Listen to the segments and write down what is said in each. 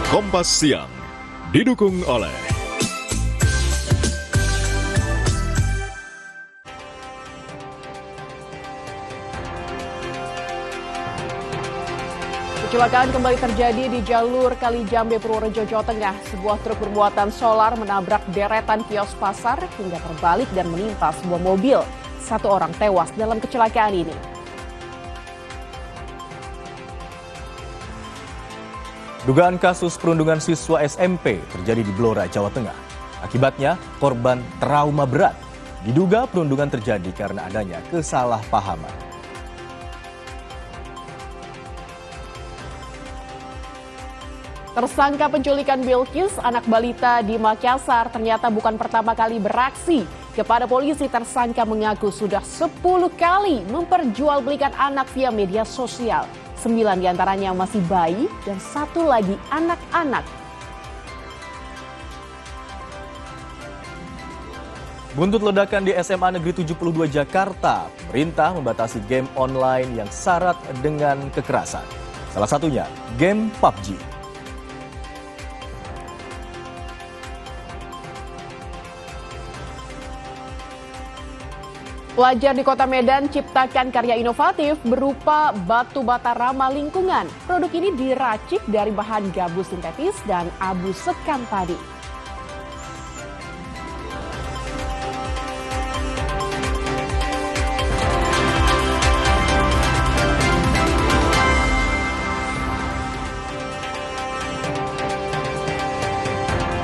Kompas Siang didukung oleh kecelakaan kembali terjadi di jalur Kalijambe, Purworejo, Jawa Tengah. Sebuah truk bermuatan solar menabrak deretan kios pasar hingga terbalik dan menimpa sebuah mobil. 1 orang tewas dalam kecelakaan ini. Dugaan kasus perundungan siswa SMP terjadi di Blora, Jawa Tengah. Akibatnya, korban trauma berat. Diduga perundungan terjadi karena adanya kesalahpahaman. Tersangka penculikan Bilqis, anak balita di Makassar, ternyata bukan pertama kali beraksi. Kepada polisi, tersangka mengaku sudah 10 kali memperjualbelikan anak via media sosial. 9 diantaranya masih bayi dan 1 lagi anak-anak. Buntut ledakan di SMA Negeri 72 Jakarta, pemerintah membatasi game online yang syarat dengan kekerasan. Salah satunya game PUBG. Pelajar di Kota Medan ciptakan karya inovatif berupa batu bata ramah lingkungan. Produk ini diracik dari bahan gabus sintetis dan abu sekam padi.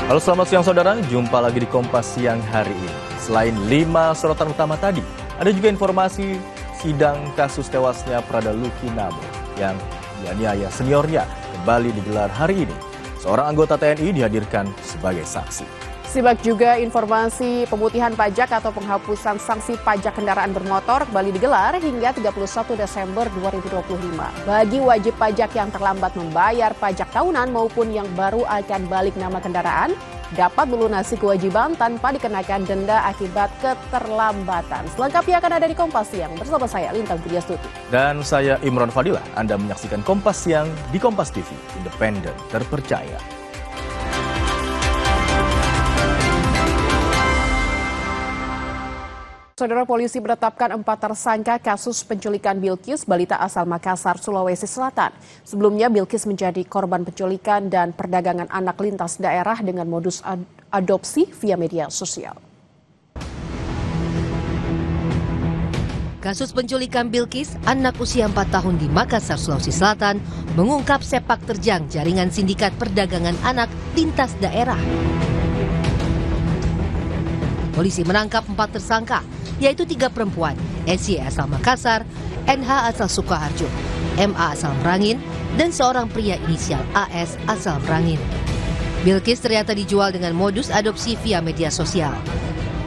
Halo, selamat siang saudara, jumpa lagi di Kompas Siang hari ini. Selain 5 sorotan utama tadi, ada juga informasi sidang kasus tewasnya Prada Lucky Namo yang dianiaya seniornya kembali digelar hari ini. Seorang anggota TNI dihadirkan sebagai saksi. Simak juga informasi pemutihan pajak atau penghapusan sanksi pajak kendaraan bermotor kembali digelar hingga 31 Desember 2025. Bagi wajib pajak yang terlambat membayar pajak tahunan maupun yang baru akan balik nama kendaraan, dapat melunasi kewajiban tanpa dikenakan denda akibat keterlambatan. Selengkapnya akan ada di Kompas Siang bersama saya, Lintang Budiastuti. Dan saya Imron Fadilah. Anda menyaksikan Kompas Siang di Kompas TV, independen, terpercaya. Saudara, polisi menetapkan 4 tersangka kasus penculikan Bilqis, balita asal Makassar, Sulawesi Selatan. Sebelumnya, Bilqis menjadi korban penculikan dan perdagangan anak lintas daerah dengan modus adopsi via media sosial. Kasus penculikan Bilqis, anak usia 4 tahun di Makassar, Sulawesi Selatan, mengungkap sepak terjang jaringan sindikat perdagangan anak lintas daerah. Polisi menangkap 4 tersangka, yaitu 3 perempuan, SY asal Makassar, NH asal Sukoharjo, MA asal Merangin, dan seorang pria inisial AS asal Merangin. Bilqis ternyata dijual dengan modus adopsi via media sosial.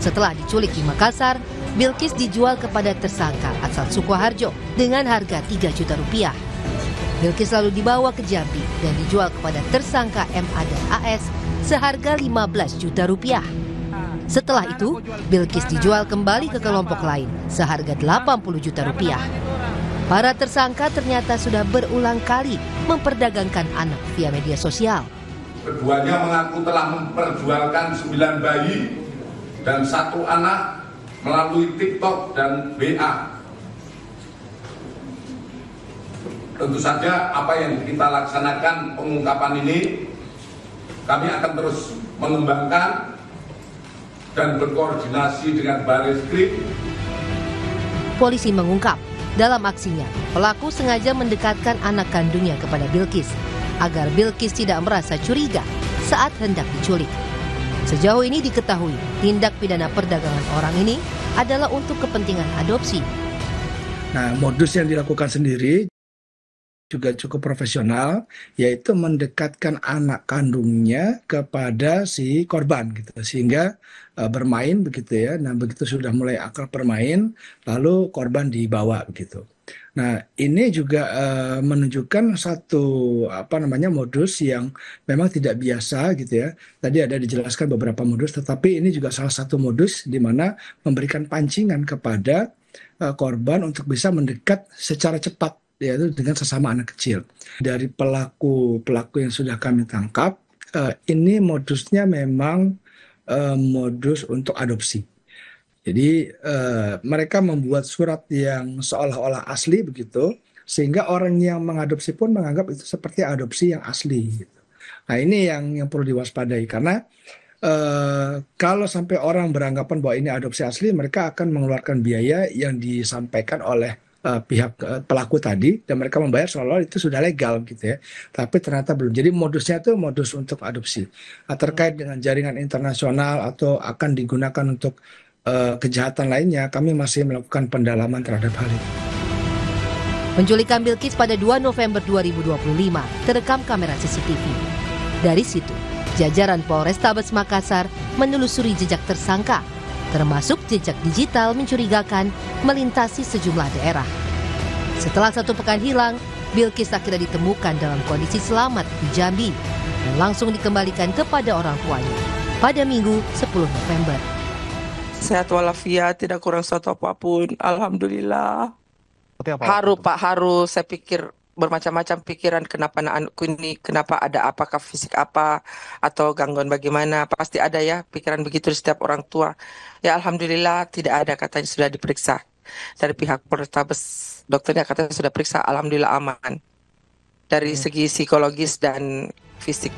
Setelah diculik di Makassar, Bilqis dijual kepada tersangka asal Sukoharjo dengan harga 3 juta rupiah. Bilqis lalu dibawa ke Jambi dan dijual kepada tersangka MA dan AS seharga 15 juta rupiah. Setelah itu, Bilqis dijual kembali ke kelompok lain seharga 80 juta rupiah. Para tersangka ternyata sudah berulang kali memperdagangkan anak via media sosial. Keduanya mengaku telah memperjualkan 9 bayi dan 1 anak melalui TikTok dan WA. Tentu saja apa yang kita laksanakan pengungkapan ini, kami akan terus mengembangkan dan berkoordinasi dengan Barreskrim. Polisi mengungkap, dalam aksinya, pelaku sengaja mendekatkan anak kandungnya kepada Bilqis, agar Bilqis tidak merasa curiga saat hendak diculik. Sejauh ini diketahui, tindak pidana perdagangan orang ini adalah untuk kepentingan adopsi. Nah, modus yang dilakukan sendiri juga cukup profesional, yaitu mendekatkan anak kandungnya kepada si korban gitu, sehingga bermain begitu ya. Nah, begitu sudah mulai akrab bermain, lalu korban dibawa begitu. Nah, ini juga menunjukkan satu modus yang memang tidak biasa gitu ya. Tadi ada dijelaskan beberapa modus, tetapi ini juga salah satu modus di mana memberikan pancingan kepada korban untuk bisa mendekat secara cepat yaitu dengan sesama anak kecil. Dari pelaku yang sudah kami tangkap, ini modusnya memang modus untuk adopsi. Jadi mereka membuat surat yang seolah-olah asli begitu, sehingga orang yang mengadopsi pun menganggap itu seperti adopsi yang asli. Gitu. Nah ini yang perlu diwaspadai karena kalau sampai orang beranggapan bahwa ini adopsi asli, mereka akan mengeluarkan biaya yang disampaikan oleh pihak pelaku tadi, dan mereka membayar seolah-olah itu sudah legal gitu ya. Tapi ternyata belum. Jadi modusnya itu modus untuk adopsi. Nah, terkait dengan jaringan internasional atau akan digunakan untuk kejahatan lainnya, kami masih melakukan pendalaman terhadap hal itu. Penculikan Bilqis pada 2 November 2025 terekam kamera CCTV. Dari situ, jajaran Polrestabes Makassar menelusuri jejak tersangka, termasuk jejak digital mencurigakan melintasi sejumlah daerah. Setelah 1 pekan hilang, Bilqis akhirnya ditemukan dalam kondisi selamat di Jambi dan langsung dikembalikan kepada orang tuanya pada Minggu 10 November. Sehat walafiat, tidak kurang suatu apapun. Alhamdulillah. Apa? Pak, haru. Saya pikir bermacam-macam pikiran kenapa anakku ini, kenapa ada apakah fisik apa atau gangguan bagaimana. Pasti ada ya pikiran begitu di setiap orang tua. Ya alhamdulillah tidak ada, katanya sudah diperiksa. Dari pihak Polrestabes, dokternya katanya sudah periksa, alhamdulillah aman. Dari segi psikologis dan fisik.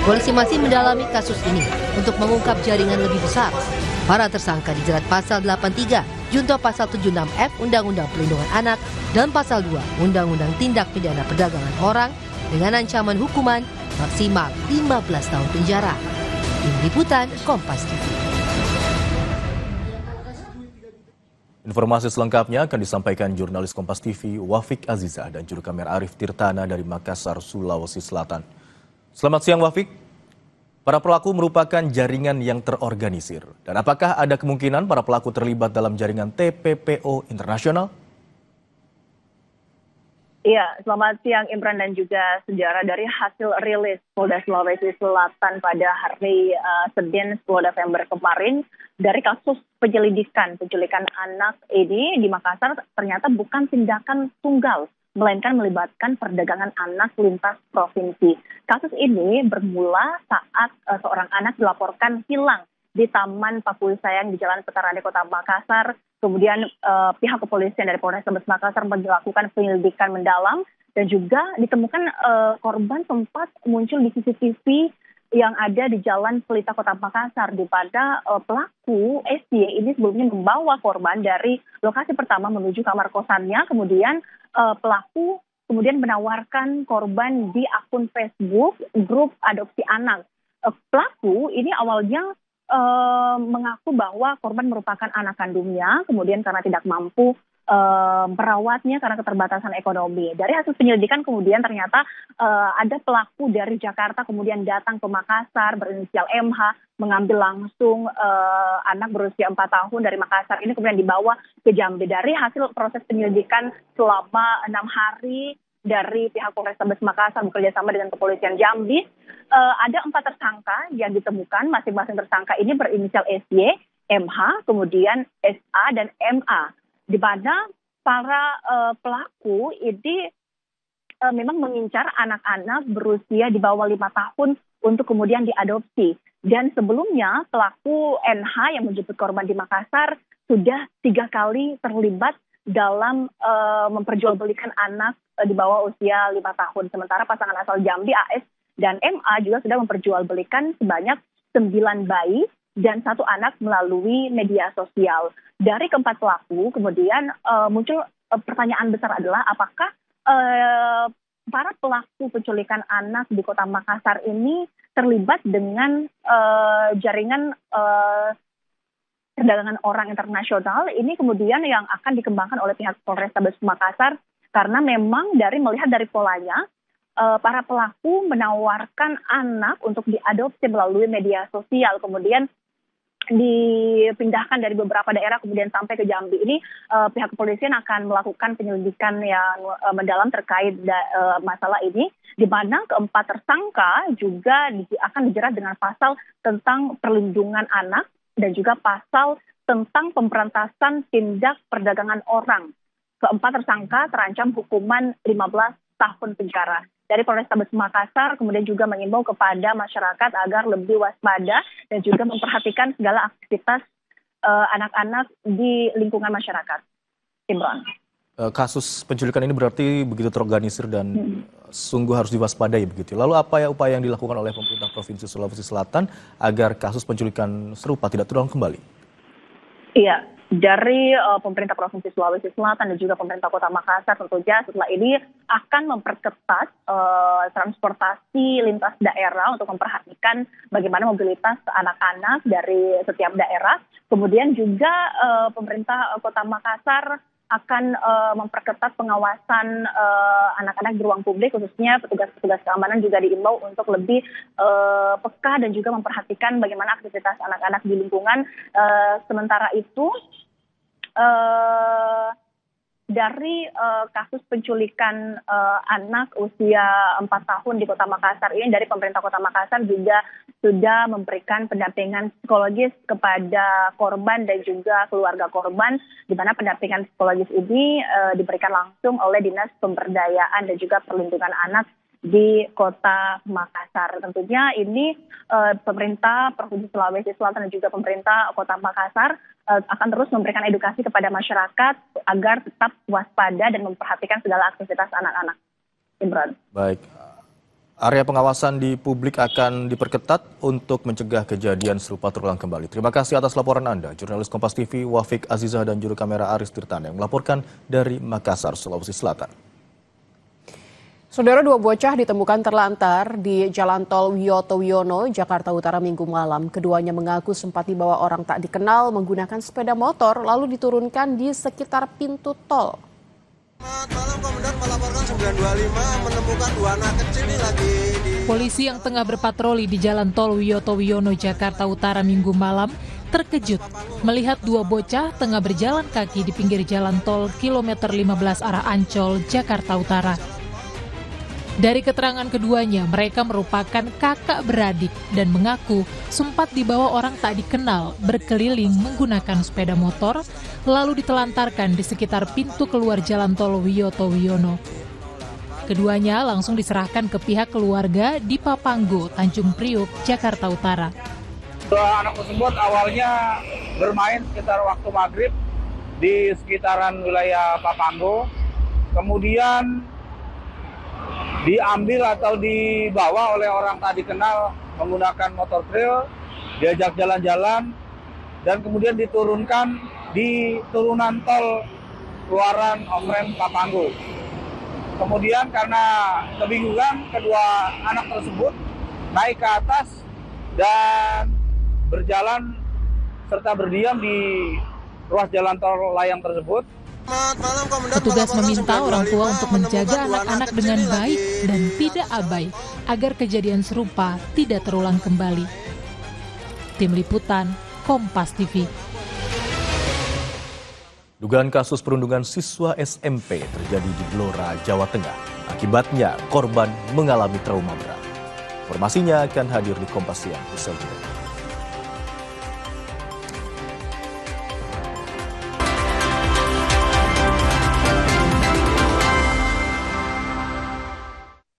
Polisi masih mendalami kasus ini untuk mengungkap jaringan lebih besar. Para tersangka dijerat pasal 83, junto pasal 76F Undang-Undang Perlindungan Anak dan pasal 2 Undang-Undang Tindak Pidana Perdagangan Orang dengan ancaman hukuman maksimal 15 tahun penjara. Tim Liputan Kompas TV. Informasi selengkapnya akan disampaikan jurnalis Kompas TV Wafik Aziza dan juru kamera Arif Tirtana dari Makassar, Sulawesi Selatan. Selamat siang Wafik. Para pelaku merupakan jaringan yang terorganisir. Dan apakah ada kemungkinan para pelaku terlibat dalam jaringan TPPO internasional? Iya, selamat siang Imran dan juga saudara. Dari hasil rilis Polda Sulawesi Selatan pada hari Senin 10 November kemarin, dari kasus penculikan anak ini di Makassar ternyata bukan tindakan tunggal, melainkan melibatkan perdagangan anak lintas provinsi. Kasus ini bermula saat seorang anak dilaporkan hilang di Taman Pakui Sayang di Jalan Petarade Kota Makassar. Kemudian pihak kepolisian dari Polrestabes Makassar melakukan penyelidikan mendalam dan juga ditemukan korban sempat muncul di CCTV yang ada di Jalan Pelita Kota Makassar, di mana pelaku SY ini sebelumnya membawa korban dari lokasi pertama menuju kamar kosannya, kemudian pelaku kemudian menawarkan korban di akun Facebook grup adopsi anak. Pelaku ini awalnya mengaku bahwa korban merupakan anak kandungnya, kemudian karena tidak mampu merawatnya karena keterbatasan ekonomi. Dari hasil penyelidikan kemudian ternyata ada pelaku dari Jakarta kemudian datang ke Makassar berinisial MH, mengambil langsung anak berusia 4 tahun dari Makassar ini kemudian dibawa ke Jambi. Dari hasil proses penyelidikan selama 6 hari dari pihak Polrestabes Makassar bekerja sama dengan kepolisian Jambi, ada 4 tersangka yang ditemukan. Masing-masing tersangka ini berinisial SY, MH, kemudian SA dan MA. Di mana para pelaku ini memang mengincar anak-anak berusia di bawah 5 tahun untuk kemudian diadopsi. Dan sebelumnya pelaku NH yang menjemput korban di Makassar sudah 3 kali terlibat dalam memperjualbelikan anak di bawah usia 5 tahun. Sementara pasangan asal Jambi AS dan MA juga sudah memperjualbelikan sebanyak 9 bayi dan 1 anak melalui media sosial. Dari keempat pelaku kemudian muncul pertanyaan besar adalah apakah para pelaku penculikan anak di Kota Makassar ini terlibat dengan jaringan perdagangan orang internasional. Ini kemudian yang akan dikembangkan oleh pihak Polrestabes Makassar karena memang melihat dari polanya para pelaku menawarkan anak untuk diadopsi melalui media sosial, kemudian dipindahkan dari beberapa daerah kemudian sampai ke Jambi. Ini pihak kepolisian akan melakukan penyelidikan yang mendalam terkait masalah ini, di mana keempat tersangka juga akan dijerat dengan pasal tentang perlindungan anak dan juga pasal tentang pemberantasan tindak perdagangan orang. Keempat tersangka terancam hukuman 15 tahun penjara. Dari Polrestabes Makassar kemudian juga mengimbau kepada masyarakat agar lebih waspada dan juga memperhatikan segala aktivitas anak-anak di lingkungan masyarakat. Imran. Kasus penculikan ini berarti begitu terorganisir dan sungguh harus diwaspadai begitu. Lalu apa ya upaya yang dilakukan oleh pemerintah Provinsi Sulawesi Selatan agar kasus penculikan serupa tidak terulang kembali? Iya, dari pemerintah Provinsi Sulawesi Selatan dan juga pemerintah Kota Makassar tentunya setelah ini akan memperketat transportasi lintas daerah untuk memperhatikan bagaimana mobilitas anak-anak dari setiap daerah. Kemudian juga pemerintah Kota Makassar akan memperketat pengawasan anak-anak di ruang publik, khususnya petugas-petugas keamanan juga diimbau untuk lebih peka dan juga memperhatikan bagaimana aktivitas anak-anak di lingkungan. Sementara itu, dari kasus penculikan anak usia 4 tahun di Kota Makassar ini, dari pemerintah Kota Makassar juga sudah memberikan pendampingan psikologis kepada korban dan juga keluarga korban, di mana pendampingan psikologis ini diberikan langsung oleh Dinas Pemberdayaan dan juga Perlindungan Anak di Kota Makassar. Tentunya ini pemerintah Provinsi Sulawesi Selatan dan juga pemerintah Kota Makassar akan terus memberikan edukasi kepada masyarakat agar tetap waspada dan memperhatikan segala aktivitas anak-anak. Imran. Baik. Area pengawasan di publik akan diperketat untuk mencegah kejadian serupa terulang kembali. Terima kasih atas laporan Anda, jurnalis Kompas TV Wafik Azizah dan juru kamera Aris Tirtana yang melaporkan dari Makassar, Sulawesi Selatan. Saudara, 2 bocah ditemukan terlantar di Jalan Tol Wiyoto Wiono, Jakarta Utara Minggu malam. Keduanya mengaku sempat dibawa orang tak dikenal menggunakan sepeda motor lalu diturunkan di sekitar pintu tol. Selamat malam, Komandan melaporkan 925 menemukan 2 anak kecil ini lagi di... Polisi yang tengah berpatroli di Jalan Tol Wiyoto Wiono, Jakarta Utara Minggu malam terkejut melihat 2 bocah tengah berjalan kaki di pinggir jalan tol kilometer 15 arah Ancol, Jakarta Utara. Dari keterangan keduanya, mereka merupakan kakak beradik dan mengaku sempat dibawa orang tak dikenal berkeliling menggunakan sepeda motor, lalu ditelantarkan di sekitar pintu keluar Jalan Tol Wiyoto Wiono. Keduanya langsung diserahkan ke pihak keluarga di Papanggo, Tanjung Priuk, Jakarta Utara. 2 anak tersebut awalnya bermain sekitar waktu maghrib di sekitaran wilayah Papanggo, kemudian diambil atau dibawa oleh orang tak dikenal menggunakan motor trail, diajak jalan-jalan, dan kemudian diturunkan di turunan tol keluaran Omren Papanggo. Kemudian karena kebingungan, kedua anak tersebut naik ke atas dan berjalan serta berdiam di ruas jalan tol layang tersebut. Petugas meminta orang tua untuk menjaga anak-anak dengan baik dan tidak abai agar kejadian serupa tidak terulang kembali. Tim Liputan, Kompas TV. Dugaan kasus perundungan siswa SMP terjadi di Blora, Jawa Tengah. Akibatnya korban mengalami trauma berat. Informasinya akan hadir di Kompas Siang usai jeda.